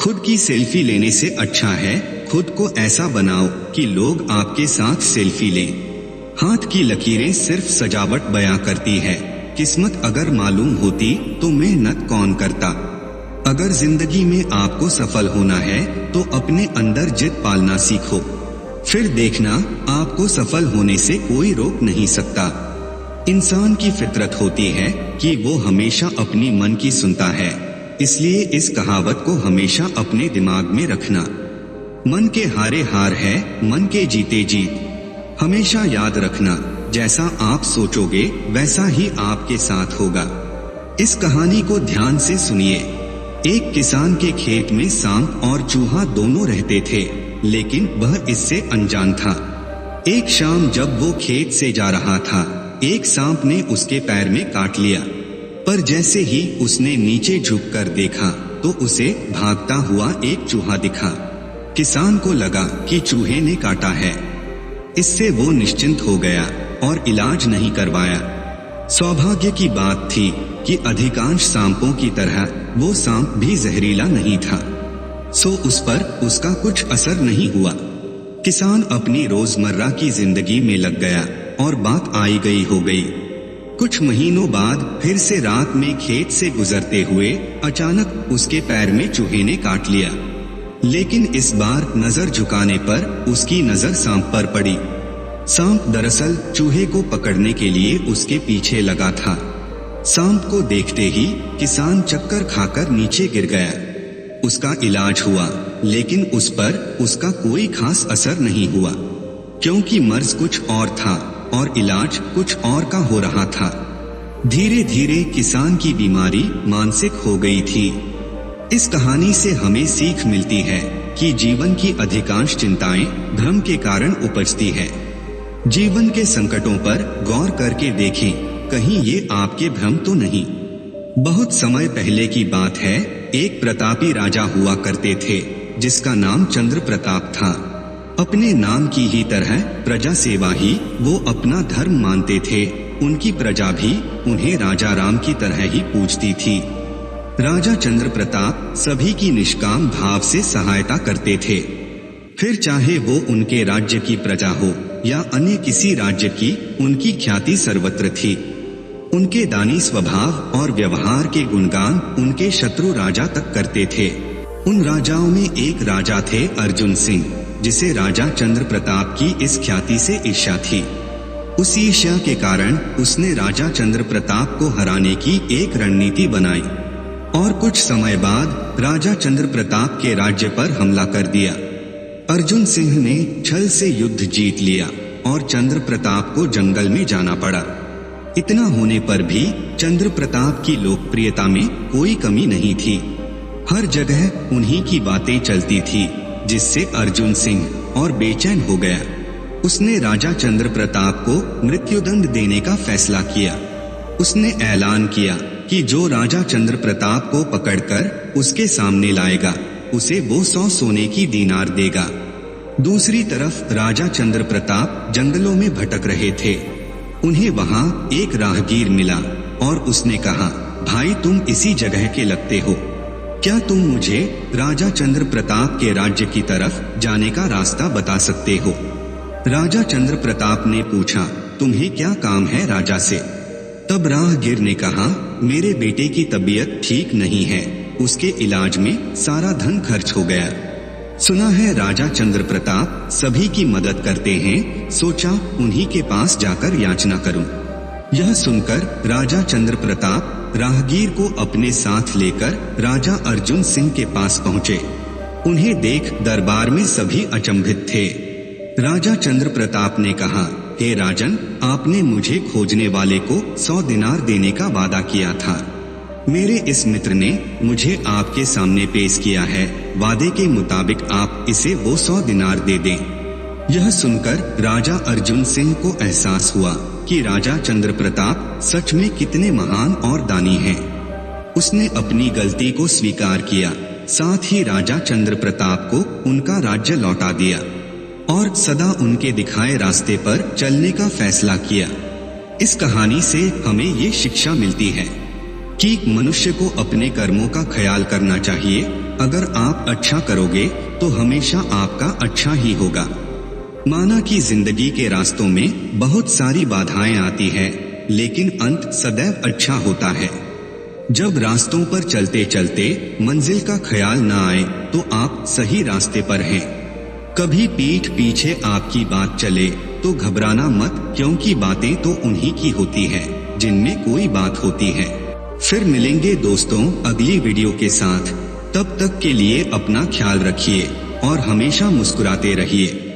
खुद की सेल्फी लेने से अच्छा है खुद को ऐसा बनाओ कि लोग आपके साथ सेल्फी लें। हाथ की लकीरें सिर्फ सजावट बयां करती है, किस्मत अगर मालूम होती तो मेहनत कौन करता। अगर जिंदगी में आपको सफल होना है तो अपने अंदर जिद पालना सीखो, फिर देखना आपको सफल होने से कोई रोक नहीं सकता। इंसान की फितरत होती है कि वो हमेशा अपनी मन की सुनता है, इसलिए इस कहावत को हमेशा अपने दिमाग में रखना। मन के हारे हार है, मन के जीते जीत। हमेशा याद रखना, जैसा आप सोचोगे वैसा ही आपके साथ होगा। इस कहानी को ध्यान से सुनिए। एक किसान के खेत में सांप और चूहा दोनों रहते थे, लेकिन वह इससे अनजान था। एक शाम जब वो खेत से जा रहा था, एक सांप ने उसके पैर में काट लिया, पर जैसे ही उसने नीचे झुककर देखा तो उसे भागता हुआ एक चूहा दिखा। किसान को लगा कि चूहे ने काटा है, इससे वो निश्चिंत हो गया और इलाज नहीं करवाया। सौभाग्य की बात थी कि अधिकांश सांपों की तरह वो सांप भी जहरीला नहीं था, सो उस पर उसका कुछ असर नहीं हुआ। किसान अपनी रोजमर्रा की जिंदगी में लग गया और बात आई गई हो गई। कुछ महीनों बाद फिर से रात में खेत से गुजरते हुए अचानक उसके पैर में चूहे ने काट लिया, लेकिन इस बार नजर झुकाने पर उसकी नजर सांप पर पड़ी। सांप दरअसल चूहे को पकड़ने के लिए उसके पीछे लगा था। सांप को देखते ही किसान चक्कर खाकर नीचे गिर गया। उसका इलाज हुआ, लेकिन उस पर उसका कोई खास असर नहीं हुआ, क्योंकि मर्ज कुछ और था और इलाज कुछ और का हो रहा था। धीरे धीरे किसान की बीमारी मानसिक हो गई थी। इस कहानी से हमें सीख मिलती है कि जीवन की अधिकांश चिंताएं भ्रम के कारण उपजती है। जीवन के संकटों पर गौर करके देखें, कहीं ये आपके भ्रम तो नहीं। बहुत समय पहले की बात है, एक प्रतापी राजा हुआ करते थे जिसका नाम चंद्र प्रताप था। अपने नाम की ही तरह प्रजा सेवा ही वो अपना धर्म मानते थे। उनकी प्रजा भी उन्हें राजा राम की तरह ही पूजती थी। राजा चंद्र प्रताप सभी की निष्काम भाव से सहायता करते थे, फिर चाहे वो उनके राज्य की प्रजा हो या अन्य किसी राज्य की, उनकी ख्याति सर्वत्र थी। उनके दानी स्वभाव और व्यवहार के गुणगान उनके शत्रु राजा तक करते थे। उन राजाओं में एक राजा थे अर्जुन सिंह, जिसे राजा चंद्र प्रताप की इस ख्याति से ईर्ष्या थी। उस ईर्ष्या के कारण उसने राजा चंद्र प्रताप को हराने की एक रणनीति बनाई और कुछ समय बाद राजा चंद्र प्रताप के राज्य पर हमला कर दिया। अर्जुन सिंह ने छल से युद्ध जीत लिया और चंद्र प्रताप को जंगल में जाना पड़ा। इतना होने पर भी चंद्र प्रताप की लोकप्रियता में कोई कमी नहीं थी। हर जगह उन्हीं की बातें चलती थी, जिससे अर्जुन सिंह और बेचैन हो गया। उसने राजा चंद्र प्रताप को मृत्युदंड देने का फैसला किया। उसने ऐलान किया कि जो राजा चंद्र प्रताप को पकड़कर उसके सामने लाएगा, उसे वो 100 सोने की दीनार देगा। दूसरी तरफ राजा चंद्र प्रताप जंगलों में भटक रहे थे। उन्हें वहां एक राहगीर मिला और उसने कहा, भाई तुम इसी जगह के लगते हो, क्या तुम मुझे राजा चंद्र प्रताप के राज्य की तरफ जाने का रास्ता बता सकते हो? राजा चंद्र प्रताप ने पूछा, तुम्हें क्या काम है राजा से? तब राहगीर ने कहा, मेरे बेटे की तबीयत ठीक नहीं है, उसके इलाज में सारा धन खर्च हो गया। सुना है राजा चंद्र प्रताप सभी की मदद करते हैं, सोचा उन्हीं के पास जाकर याचना करूं। यह सुनकर राजा चंद्र प्रताप राहगीर को अपने साथ लेकर राजा अर्जुन सिंह के पास पहुँचे। उन्हें देख दरबार में सभी अचंभित थे। राजा चंद्र प्रताप ने कहा, हे राजन, आपने मुझे खोजने वाले को 100 दिनार देने का वादा किया था। मेरे इस मित्र ने मुझे आपके सामने पेश किया है, वादे के मुताबिक आप इसे वो 100 दिनार दे दें। यह सुनकर राजा अर्जुन सिंह को एहसास हुआ कि राजा चंद्र प्रताप सच में कितने महान और दानी हैं। उसने अपनी गलती को स्वीकार किया, साथ ही राजा चंद्र प्रताप को उनका राज्य लौटा दिया और सदा उनके दिखाए रास्ते पर चलने का फैसला किया। इस कहानी से हमें ये शिक्षा मिलती है कि मनुष्य को अपने कर्मों का ख्याल करना चाहिए। अगर आप अच्छा करोगे तो हमेशा आपका अच्छा ही होगा। माना कि जिंदगी के रास्तों में बहुत सारी बाधाएं आती है, लेकिन अंत सदैव अच्छा होता है। जब रास्तों पर चलते चलते मंजिल का ख्याल ना आए तो आप सही रास्ते पर हैं। कभी पीठ पीछे आपकी बात चले तो घबराना मत, क्योंकि बातें तो उन्हीं की होती है जिनमें कोई बात होती है। फिर मिलेंगे दोस्तों अगली वीडियो के साथ। तब तक के लिए अपना ख्याल रखिए और हमेशा मुस्कुराते रहिए।